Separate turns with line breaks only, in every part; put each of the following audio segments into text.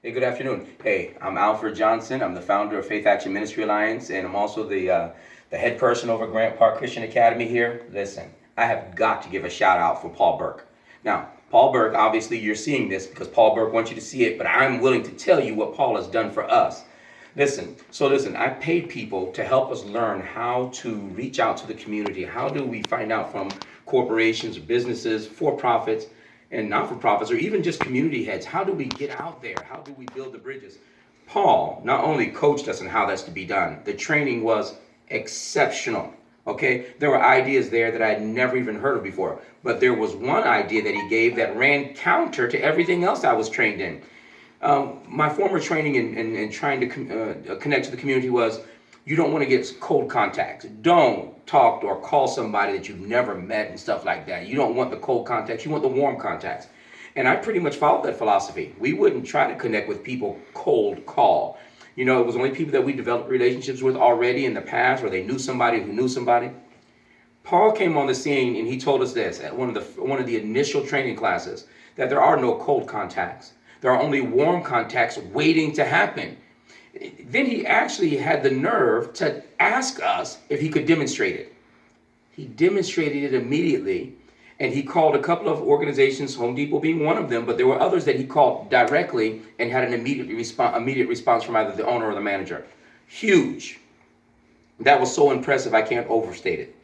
Hey, good afternoon. Hey, I'm Alfred Johnson. I'm the founder of Faith Action Ministry Alliance, and I'm also the head person over at Grant Park Christian Academy here. Listen, I have got to give a shout out for Paul Burke. Now, Paul Burke, obviously you're seeing this because Paul Burke wants you to see it, but I'm willing to tell you what Paul has done for us. Listen, I paid people to help us learn how to reach out to the community. How do we find out from corporations, businesses, for-profits, and not-for-profits, or even just community heads? How do we get out there? How do we build the bridges? Paul not only coached us on how that's to be done, the training was exceptional. Okay, there were ideas there that I had never even heard of before, but there was one idea that he gave that ran counter to everything else I was trained in. My former training in trying to connect to the community was, you don't want to get cold contacts. Don't talk or call somebody that you've never met and stuff like that. You don't want the cold contacts. You want the warm contacts. And I pretty much followed that philosophy. We wouldn't try to connect with people cold call. You know, it was only people that we developed relationships with already in the past, or they knew somebody who knew somebody. Paul came on the scene and he told us this at one of the initial training classes, that there are no cold contacts. There are only warm contacts waiting to happen. Then he actually had the nerve to ask us if he could demonstrate it. He demonstrated it immediately, and he called a couple of organizations, Home Depot being one of them, but there were others that he called directly and had an immediate response from either the owner or the manager. Huge. That was so impressive, I can't overstate it.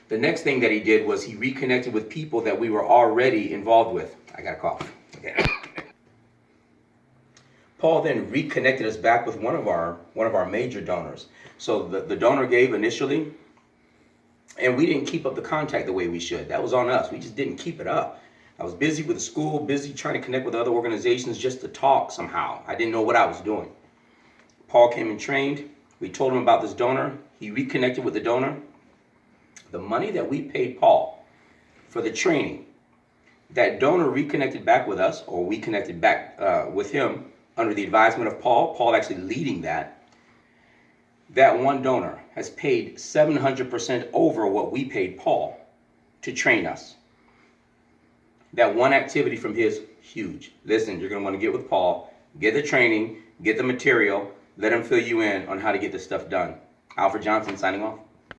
The next thing that he did was he reconnected with people that we were already involved with. I got a cough. Okay. Paul then reconnected us back with one of our major donors. So the donor gave initially, and we didn't keep up the contact the way we should. That was on us. We just didn't keep it up. I was busy with the school, busy trying to connect with other organizations just to talk somehow. I didn't know what I was doing. Paul came and trained. We told him about this donor. He reconnected with the donor. The money that we paid Paul for the training, that donor reconnected back with us, or we connected back with him under the advisement of Paul actually leading that. That one donor has paid 700% over what we paid Paul to train us. That one activity from his, huge. Listen, you're going to want to get with Paul, get the training, get the material, let him fill you in on how to get this stuff done. Alfred Johnson signing off.